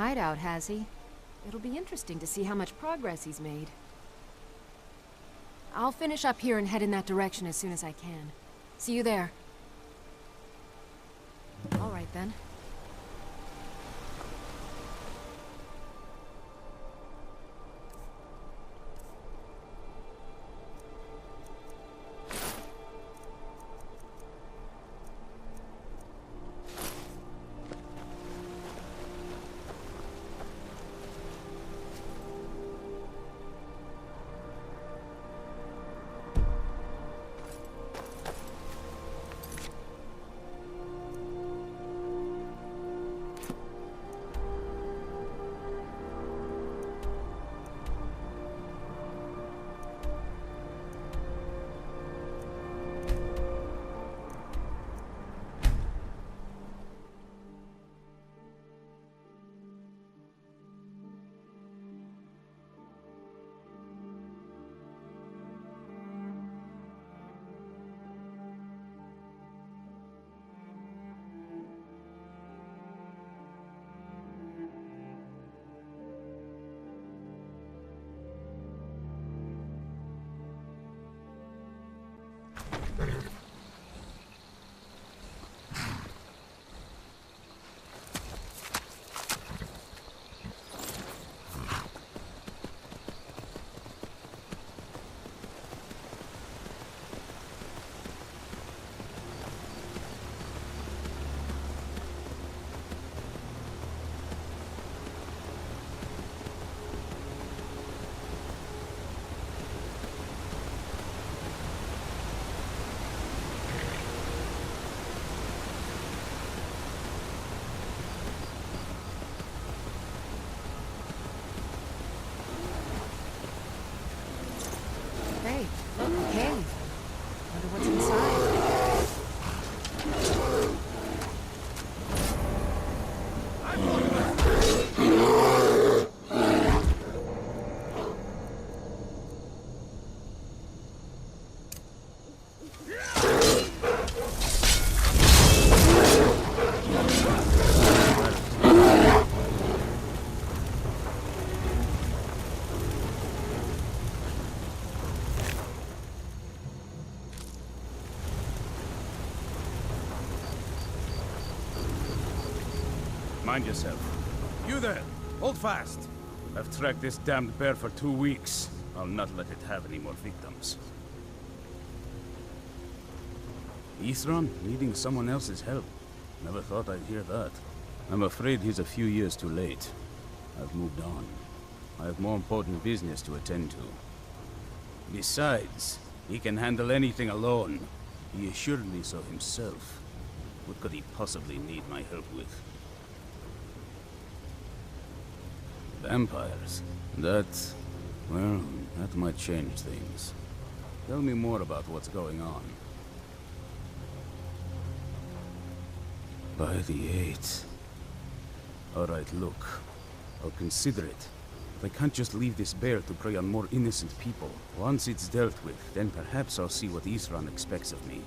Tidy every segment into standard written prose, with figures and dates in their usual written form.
hideout, has he? It'll be interesting to see how much progress he's made. I'll finish up here and head in that direction as soon as I can. See you there. All right, then. Hey, look, a cave. Wonder what's inside. Mind yourself. You there! Hold fast! I've tracked this damned bear for 2 weeks. I'll not let it have any more victims. Ithron needing someone else's help. Never thought I'd hear that. I'm afraid he's a few years too late. I've moved on. I have more important business to attend to. Besides, he can handle anything alone. He assured me so himself. What could he possibly need my help with? Vampires. Well, that might change things. Tell me more about what's going on. By the 8th. Alright, look. I'll consider it. But I can't just leave this bear to prey on more innocent people. Once it's dealt with, then perhaps I'll see what Ithran expects of me.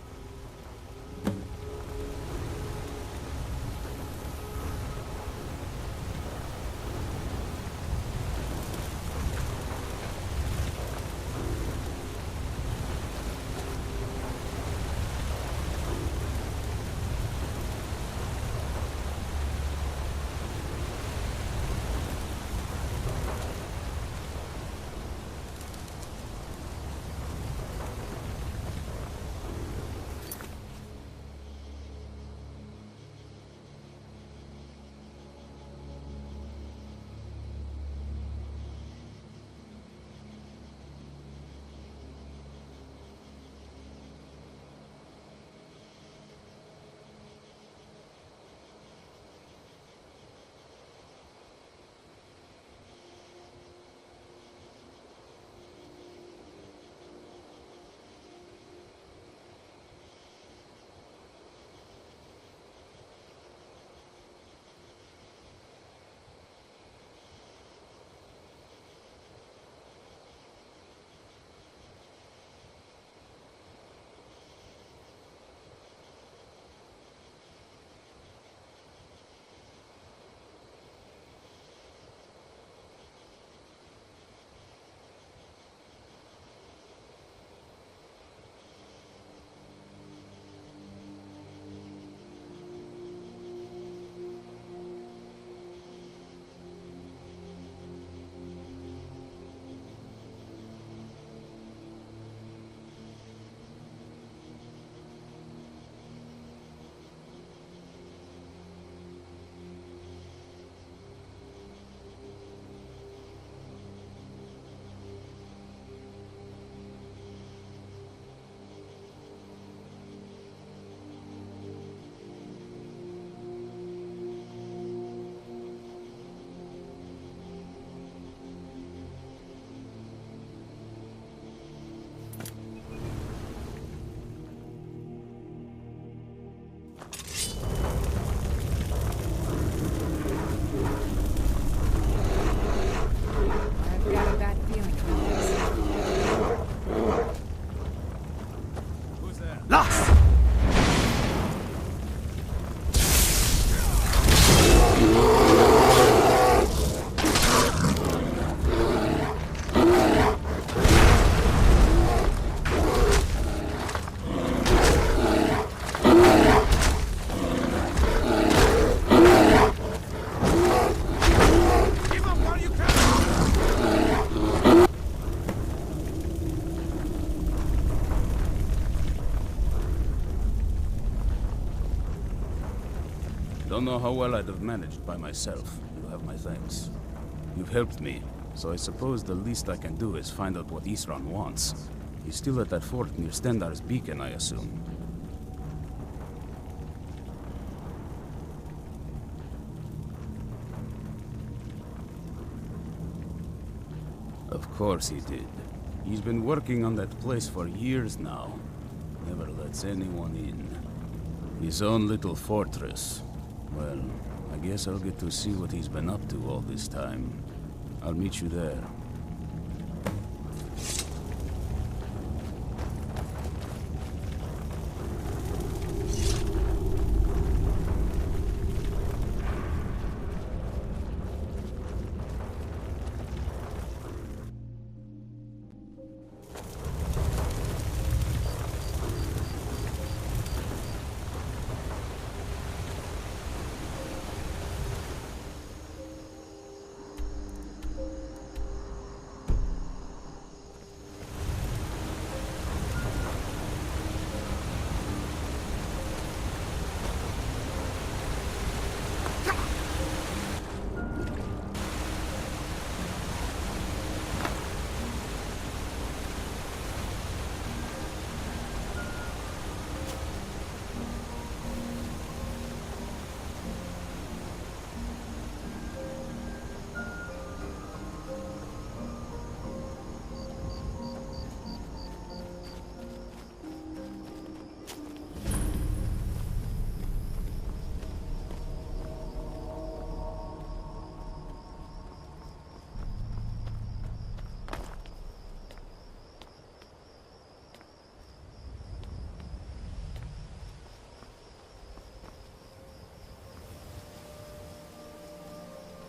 don't know how well I'd have managed by myself. You have my thanks. You've helped me, so I suppose the least I can do is find out what Isran wants. He's still at that fort near Stendar's beacon, I assume. Of course he did. He's been working on that place for years now. Never lets anyone in. His own little fortress. Well, I guess I'll get to see what he's been up to all this time. I'll meet you there.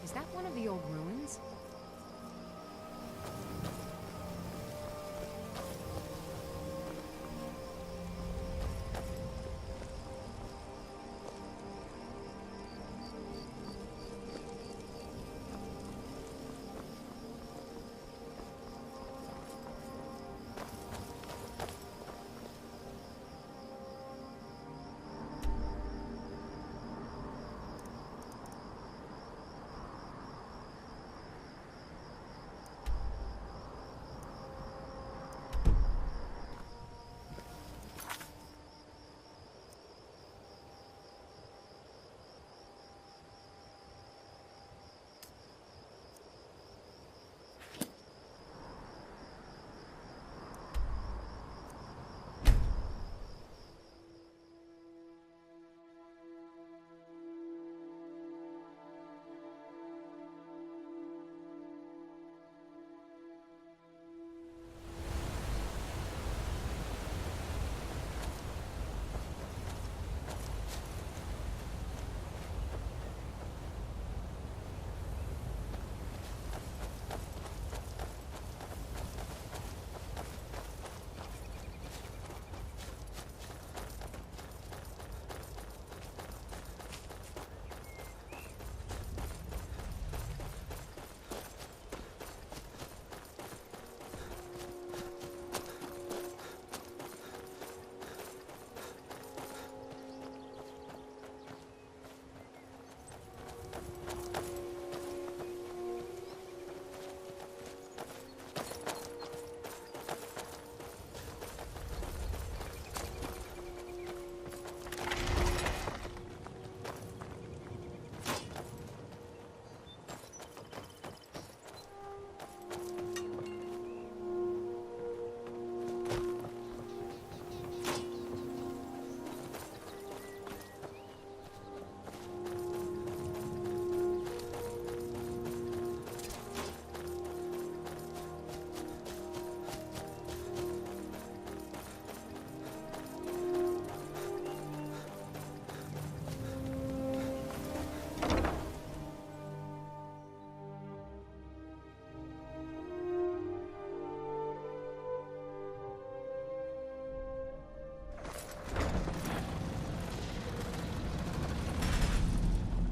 Is that one of the old ruins?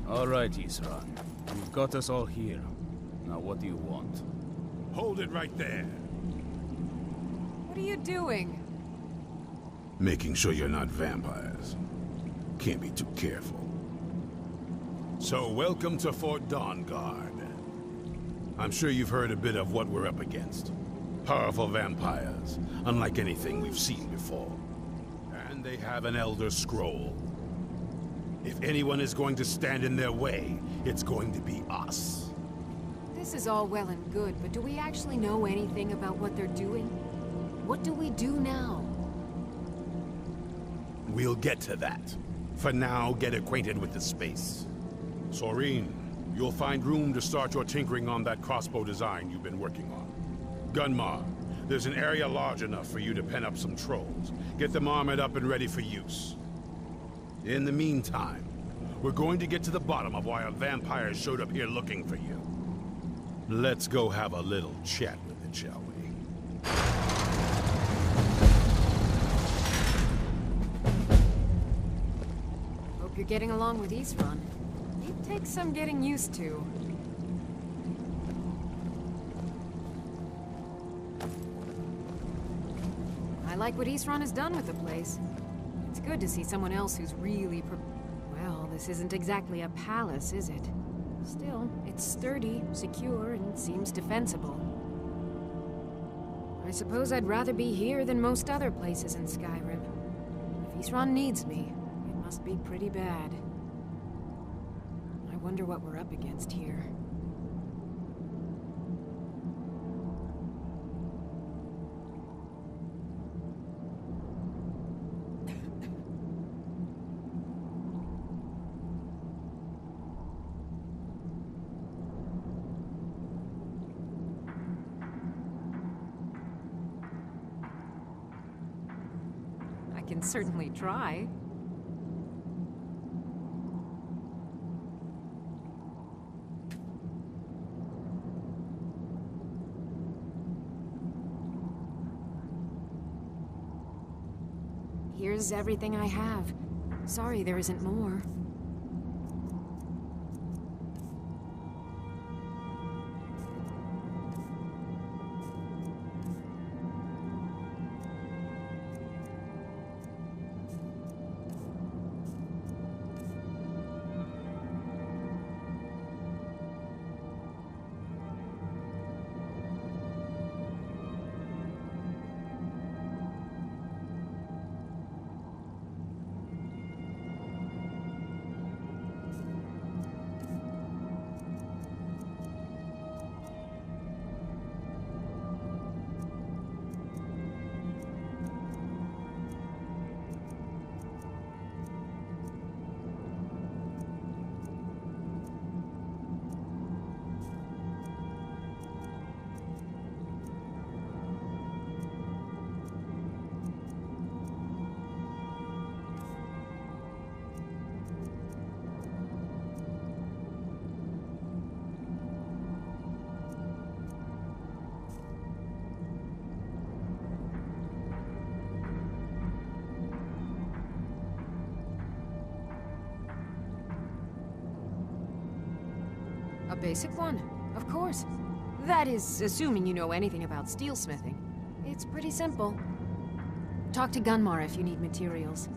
All right, Isran. You've got us all here. Now what do you want? Hold it right there. What are you doing? Making sure you're not vampires. Can't be too careful. So welcome to Fort Dawnguard. I'm sure you've heard a bit of what we're up against. Powerful vampires, unlike anything we've seen before. And they have an Elder Scroll. If anyone is going to stand in their way, it's going to be us. This is all well and good, but do we actually know anything about what they're doing? What do we do now? We'll get to that. For now, get acquainted with the space. Soreen, you'll find room to start your tinkering on that crossbow design you've been working on. Gunmar, there's an area large enough for you to pen up some trolls. Get them armored up and ready for use. In the meantime, we're going to get to the bottom of why a vampire showed up here looking for you. Let's go have a little chat with it, shall we? Hope you're getting along with Isran. It takes some getting used to. I like what Isran has done with the place. It's good to see someone else who's really well, this isn't exactly a palace, is it? Still, it's sturdy, secure, and seems defensible. I suppose I'd rather be here than most other places in Skyrim. If Isran needs me, it must be pretty bad. I wonder what we're up against here. I can certainly try. Here's everything I have. Sorry there isn't more. A basic one, of course. That is, assuming you know anything about steelsmithing. It's pretty simple. Talk to Gunmar if you need materials.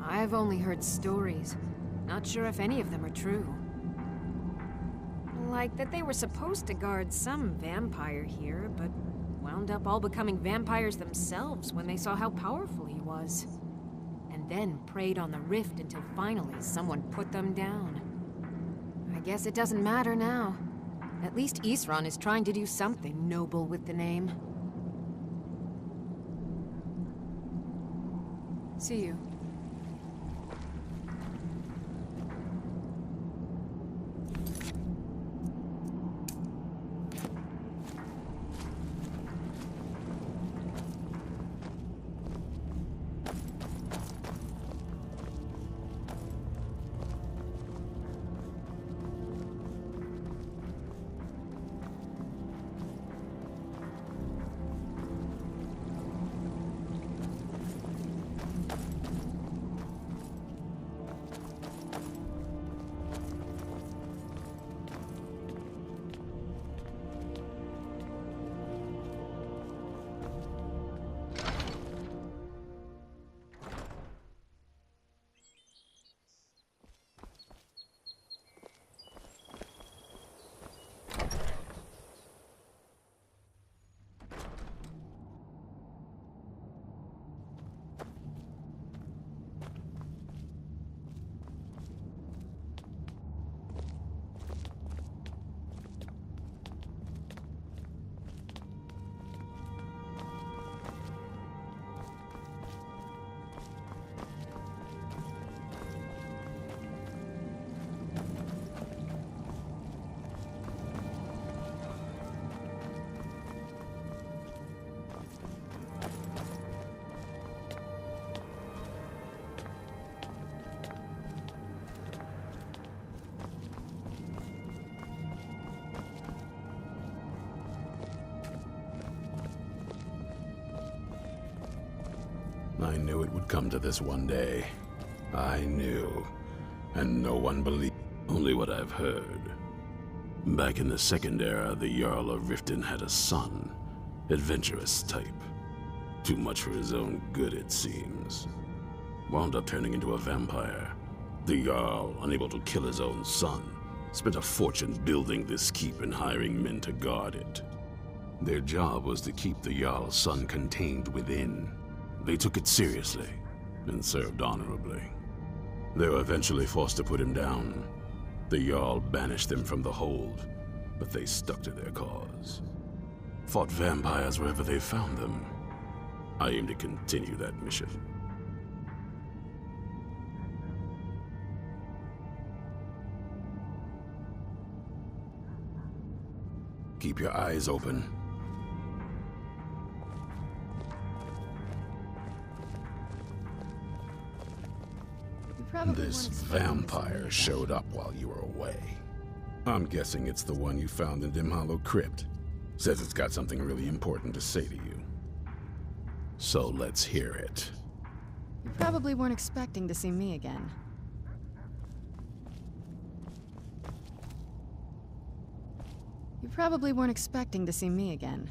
I've only heard stories. Not sure if any of them are true. Like that they were supposed to guard some vampire here, but wound up all becoming vampires themselves when they saw how powerful he was. And then preyed on the rift until finally someone put them down. I guess it doesn't matter now. At least Isran is trying to do something noble with the name. See you. I knew it would come to this one day. I knew. And no one believed. Only what I've heard. Back in the Second Era, the Jarl of Riften had a son. Adventurous type. Too much for his own good, it seems. Wound up turning into a vampire. The Jarl, unable to kill his own son, spent a fortune building this keep and hiring men to guard it. Their job was to keep the Jarl's son contained within. They took it seriously and served honorably. They were eventually forced to put him down. The Jarl banished them from the hold, but they stuck to their cause. Fought vampires wherever they found them. I aim to continue that mission. Keep your eyes open. This vampire showed up while you were away. I'm guessing it's the one you found in Dim Hollow Crypt. Says it's got something really important to say to you. So let's hear it. You probably weren't expecting to see me again. You probably weren't expecting to see me again.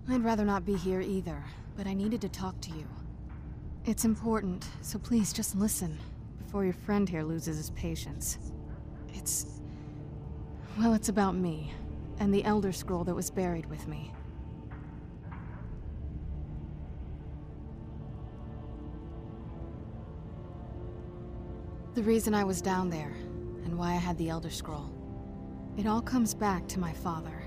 I'd rather not be here either, but I needed to talk to you. It's important, so please just listen, before your friend here loses his patience. Well, it's about me, and the Elder Scroll that was buried with me. The reason I was down there, and why I had the Elder Scroll. It all comes back to my father.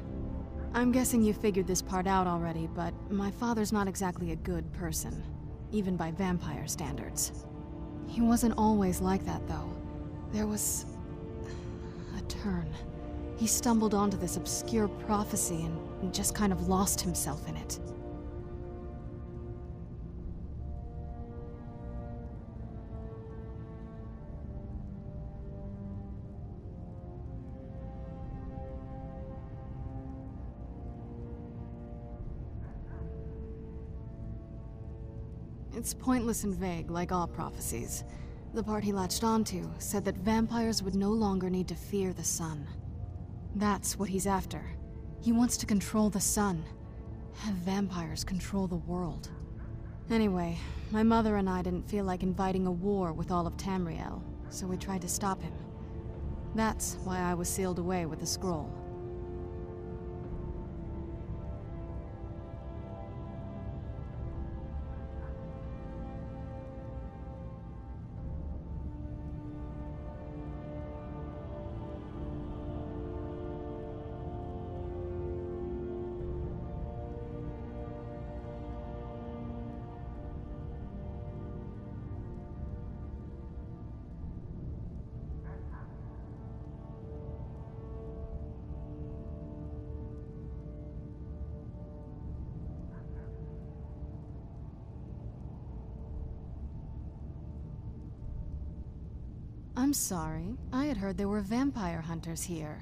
I'm guessing you figured this part out already, but my father's not exactly a good person, even by vampire standards. He wasn't always like that, though. There was a turn. He stumbled onto this obscure prophecy and just kind of lost himself in it. It's pointless and vague, like all prophecies. The part he latched onto said that vampires would no longer need to fear the sun. That's what he's after. He wants to control the sun. Have vampires control the world. Anyway, my mother and I didn't feel like inviting a war with all of Tamriel, so we tried to stop him. That's why I was sealed away with the scroll. I'm sorry. I had heard there were vampire hunters here.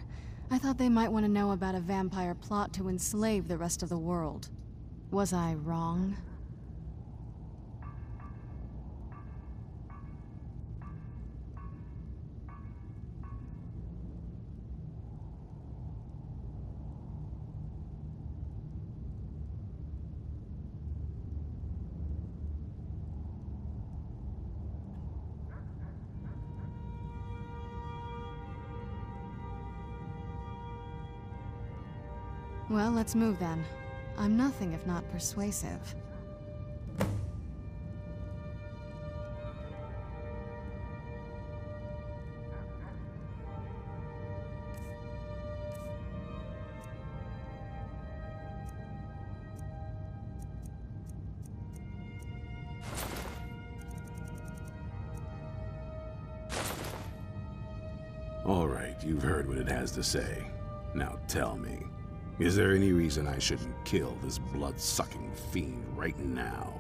I thought they might want to know about a vampire plot to enslave the rest of the world. Was I wrong? Well, let's move then. I'm nothing if not persuasive. All right, you've heard what it has to say. Now tell me. Is there any reason I shouldn't kill this blood-sucking fiend right now?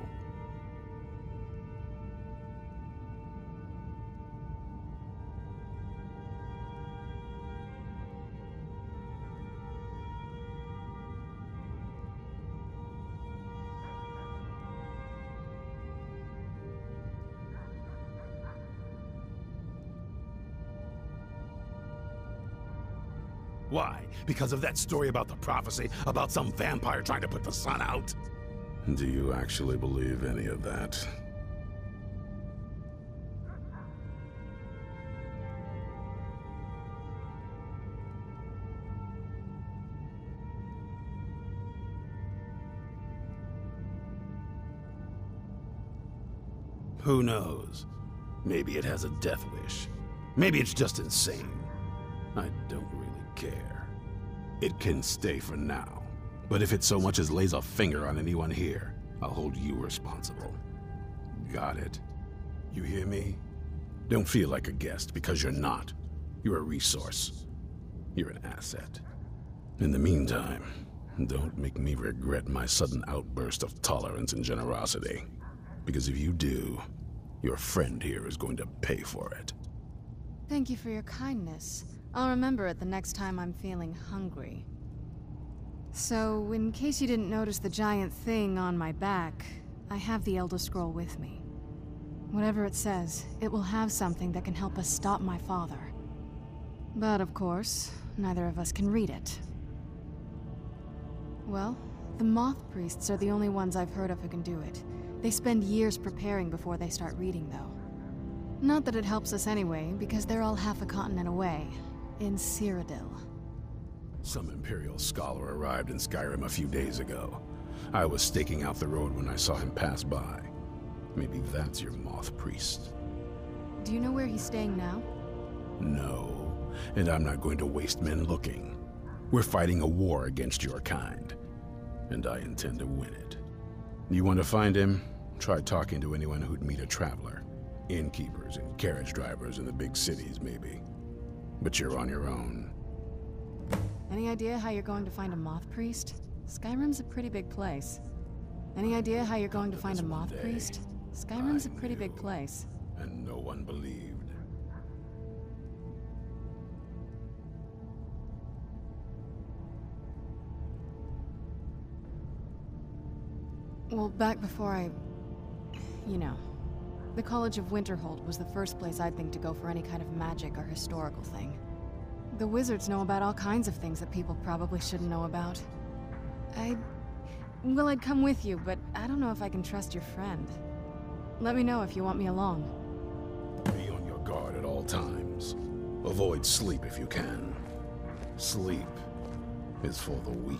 Why? Because of that story about the prophecy? About some vampire trying to put the sun out? Do you actually believe any of that? Who knows? Maybe it has a death wish. Maybe it's just insane. I don't really care. It can stay for now. But if it so much as lays a finger on anyone here, I'll hold you responsible. Got it? You hear me? Don't feel like a guest, because you're not. You're a resource. You're an asset. In the meantime, don't make me regret my sudden outburst of tolerance and generosity. Because if you do, your friend here is going to pay for it. Thank you for your kindness. I'll remember it the next time I'm feeling hungry. So, in case you didn't notice the giant thing on my back, I have the Elder Scroll with me. Whatever it says, it will have something that can help us stop my father. But of course, neither of us can read it. Well, the Moth Priests are the only ones I've heard of who can do it. They spend years preparing before they start reading, though. Not that it helps us anyway, because they're all half a continent away, in Cyrodiil. Some Imperial scholar arrived in Skyrim a few days ago. I was staking out the road when I saw him pass by. Maybe that's your Moth Priest. Do you know where he's staying now? No, and I'm not going to waste men looking. We're fighting a war against your kind, and I intend to win it. You want to find him? Try talking to anyone who'd meet a traveler. Innkeepers and carriage drivers in the big cities, maybe. But you're on your own. Any idea how you're going to find a Moth Priest? Skyrim's a pretty big place. Any idea how you're going to find a Moth Priest? Skyrim's a pretty big place. And no one believed. Well, back before you know. The College of Winterhold was the first place I'd think to go for any kind of magic or historical thing. The wizards know about all kinds of things that people probably shouldn't know about. Well, I'd come with you, but I don't know if I can trust your friend. Let me know if you want me along. Be on your guard at all times. Avoid sleep if you can. Sleep is for the weak.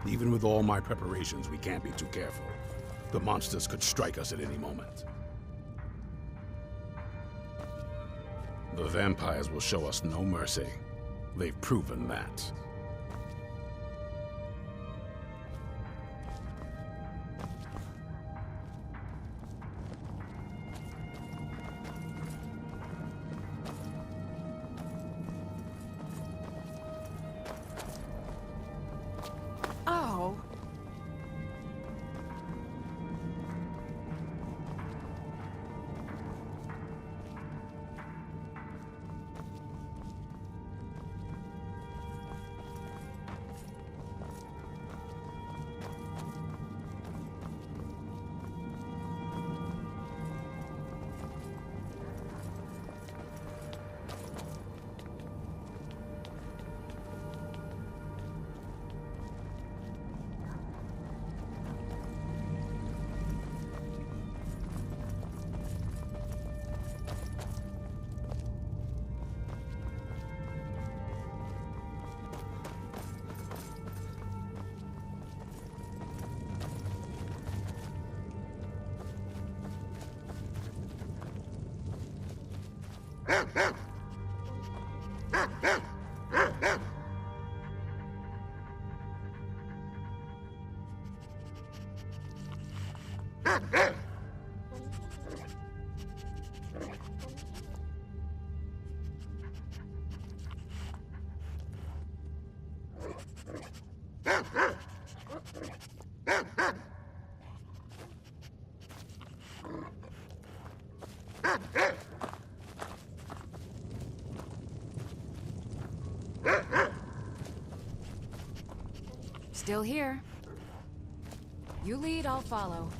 Even with all my preparations, we can't be too careful. The monsters could strike us at any moment. The vampires will show us no mercy. They've proven that. Still here. You lead, I'll follow.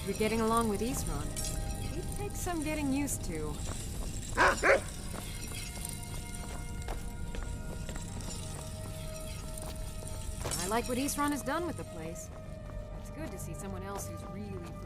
Hope you're getting along with Isran. He takes some getting used to. I like what Isran has done with the place. It's good to see someone else who's really prepared.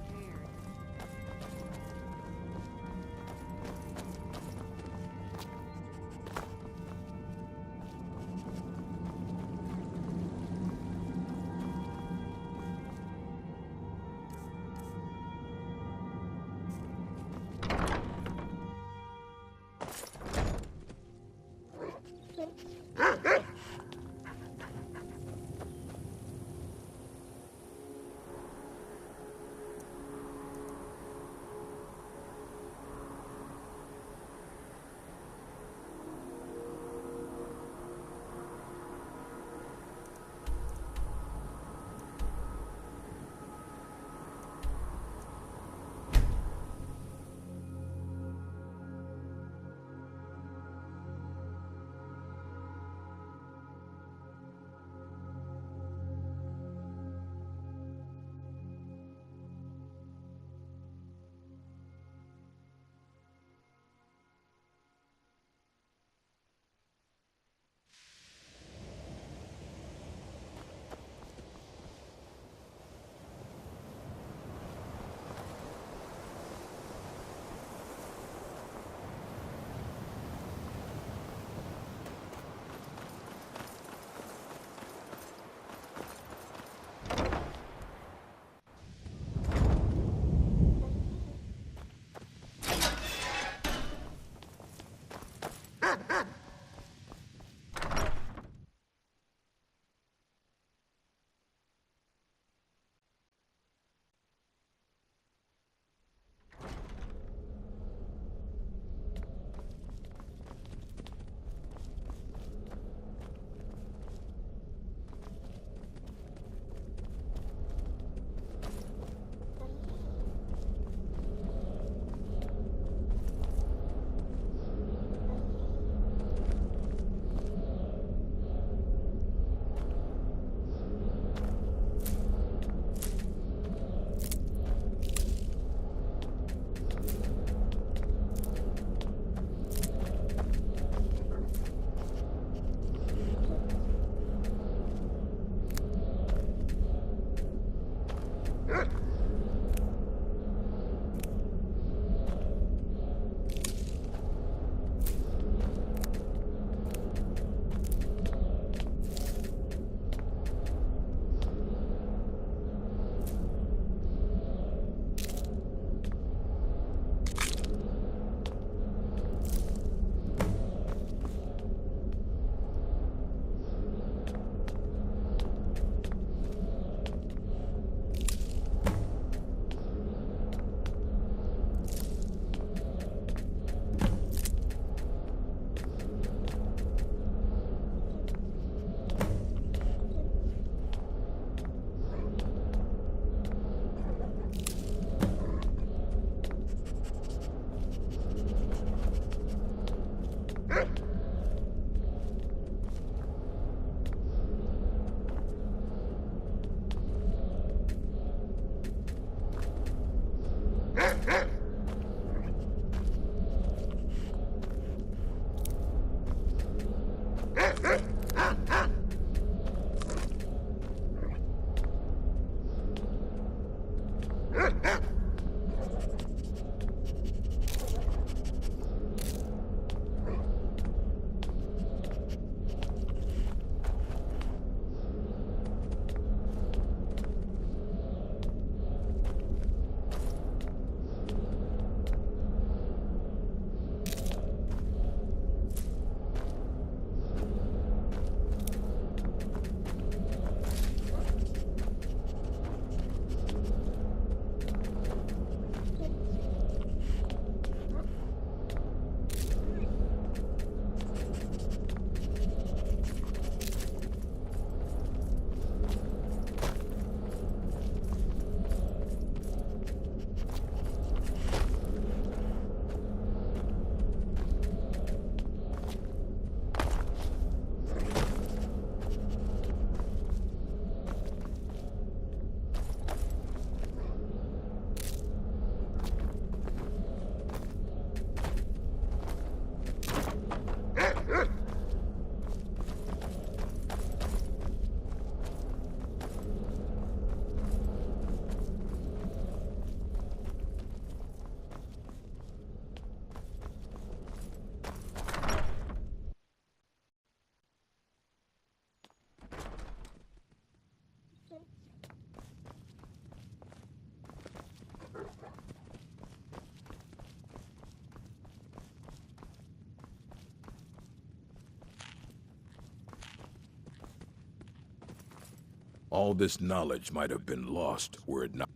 All this knowledge might have been lost were it not.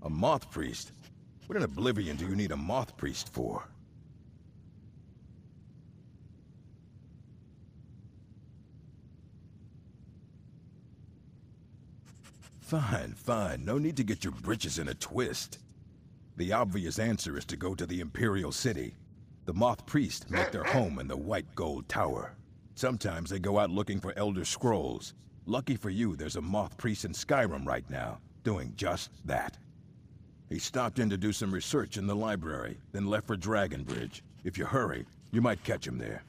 A moth priest? What in oblivion do you need a moth priest for? Fine, fine. No need to get your britches in a twist. The obvious answer is to go to the Imperial City. The Moth Priests make their home in the White Gold Tower. Sometimes they go out looking for Elder Scrolls. Lucky for you, there's a Moth Priest in Skyrim right now, doing just that. He stopped in to do some research in the library, then left for Dragonbridge. If you hurry, you might catch him there.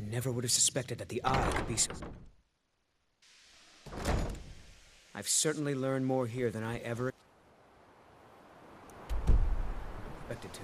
Never would have suspected that the Eye could be so... I've certainly learned more here than I ever expected to.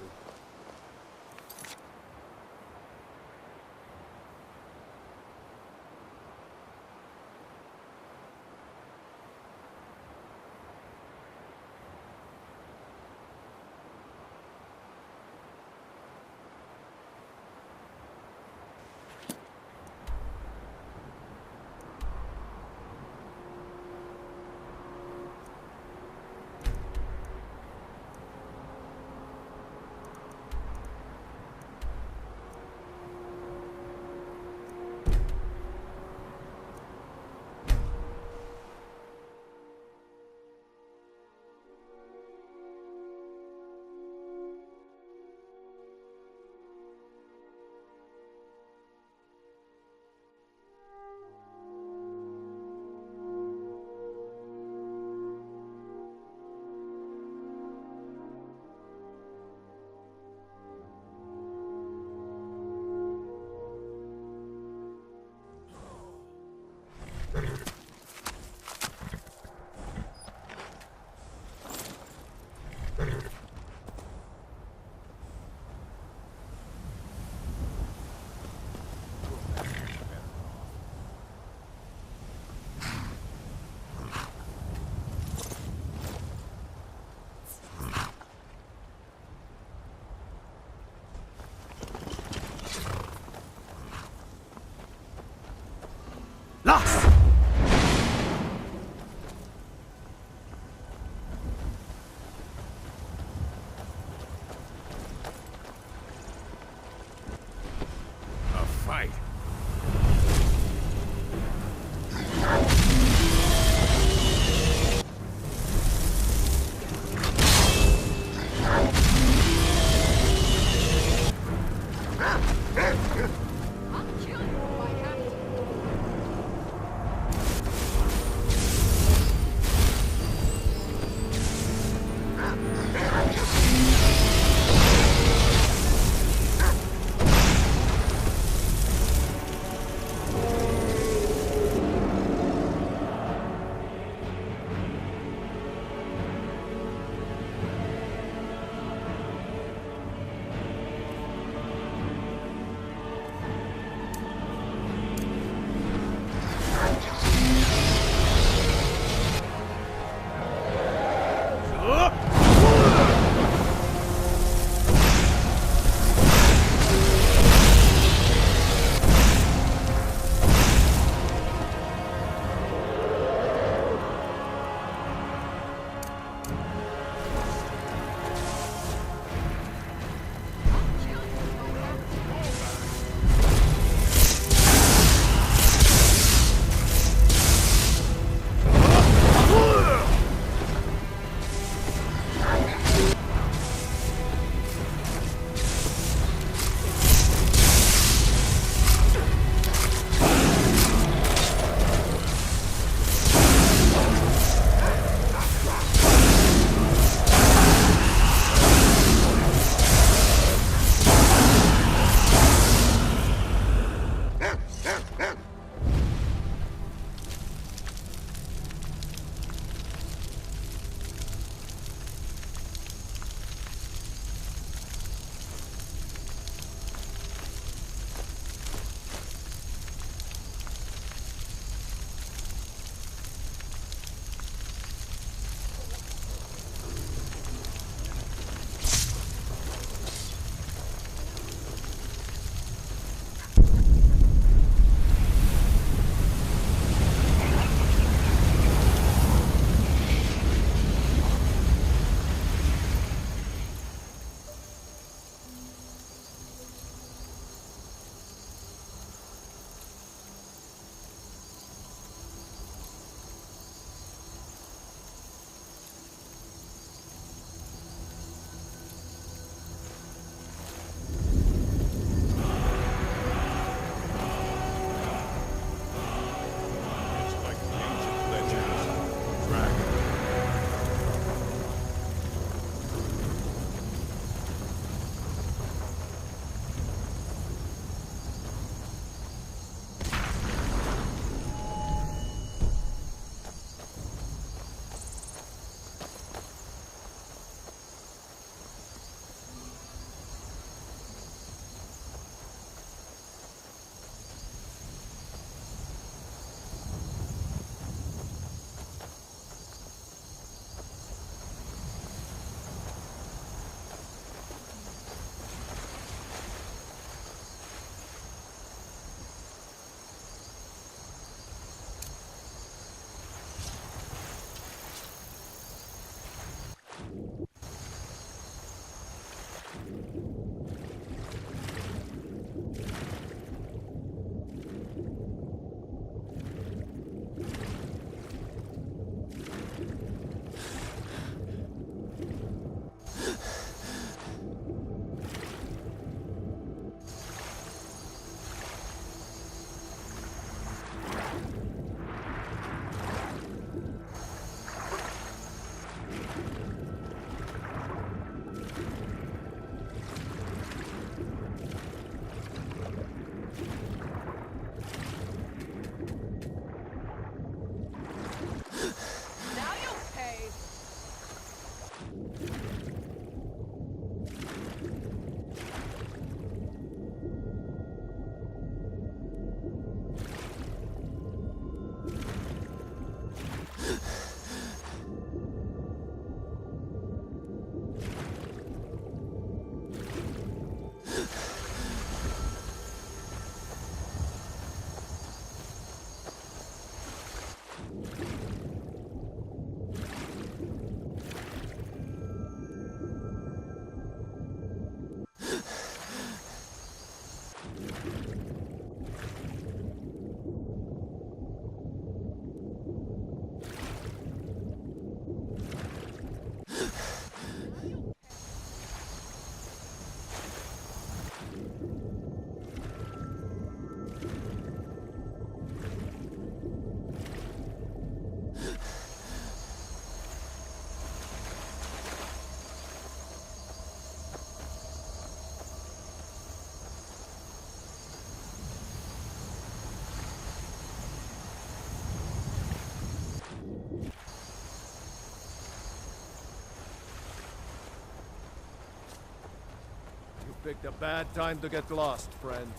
Picked a bad time to get lost, friend.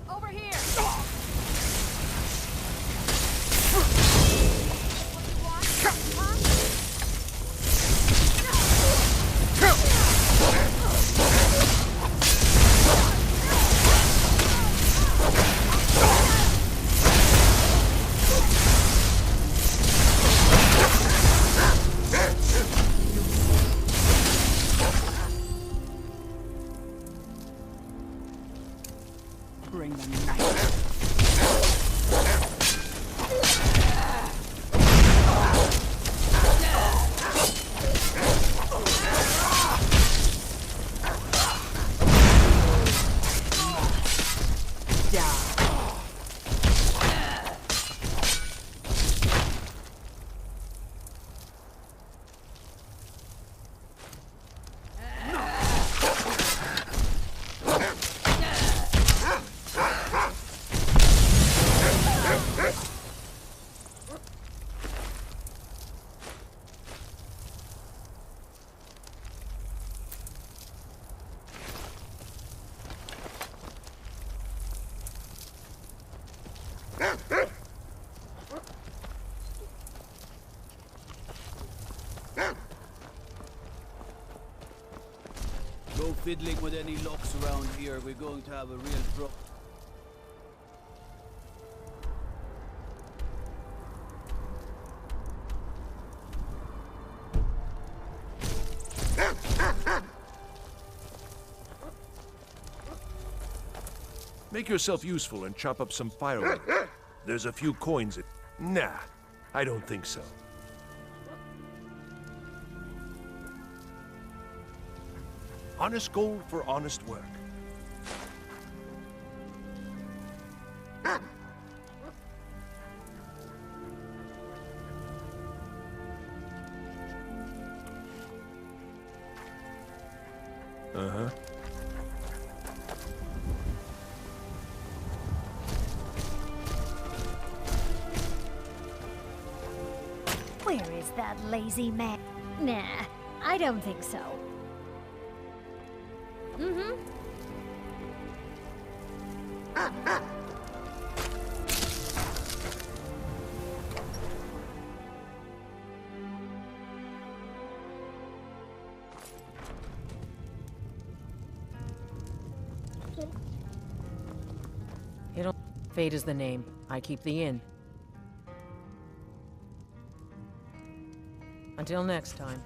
Over here! Bring them knife. No fiddling with any locks around here. We're going to have a real problem. Make yourself useful and chop up some firewood. There's a few coins. Nah, I don't think so. Honest gold for honest work. Uh-huh. Where is that lazy man? Nah, I don't think so. Mm-hmm. It'll... Fate is the name. I keep the inn. Until next time.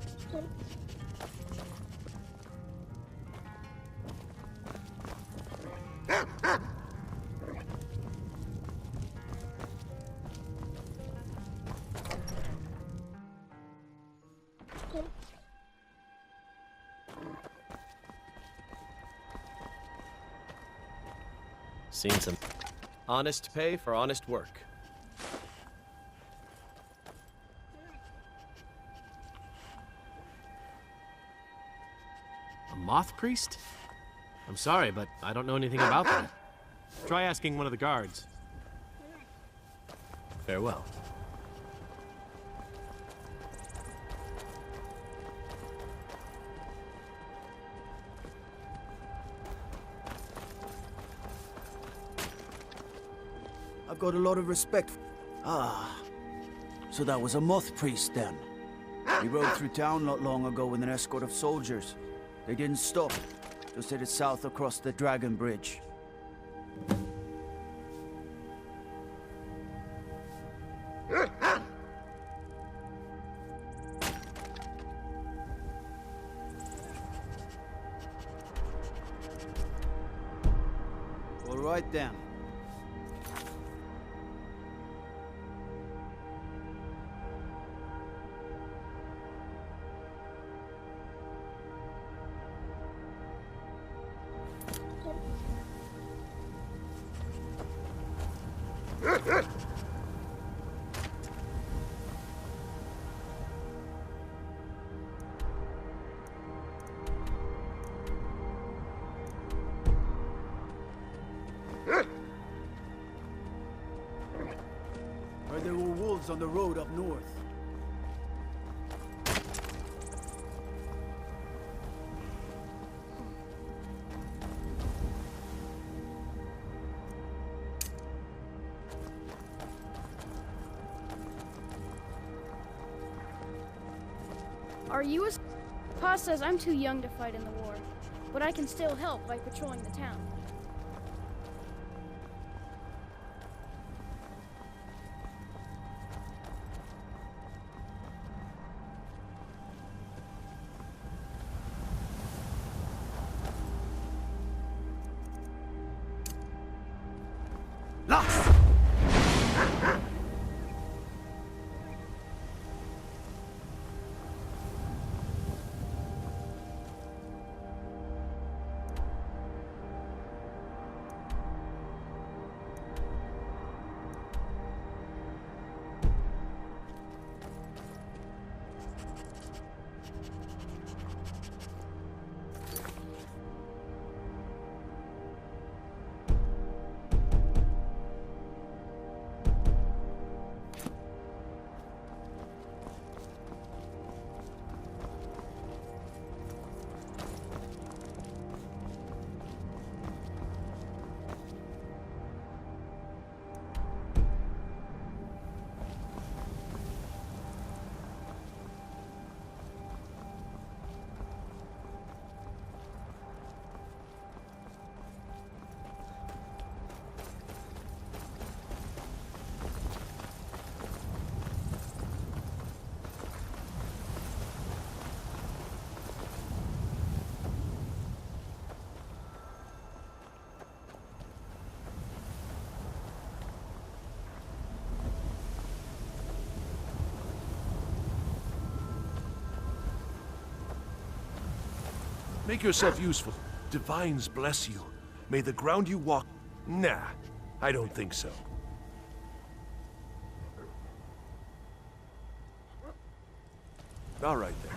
Seen some honest pay for honest work. A moth priest? I'm sorry, but I don't know anything about that. Try asking one of the guards. Farewell. I've got a lot of respect. Ah, so that was a moth priest then. He rode through town not long ago with an escort of soldiers. They didn't stop, just headed south across the Dragon Bridge. All right then. Heard there were wolves on the road up north. Are you a... Pa says I'm too young to fight in the war, but I can still help by patrolling the town. Lost! Make yourself useful. Divines bless you. May the ground you walk... Nah, I don't think so. All right then.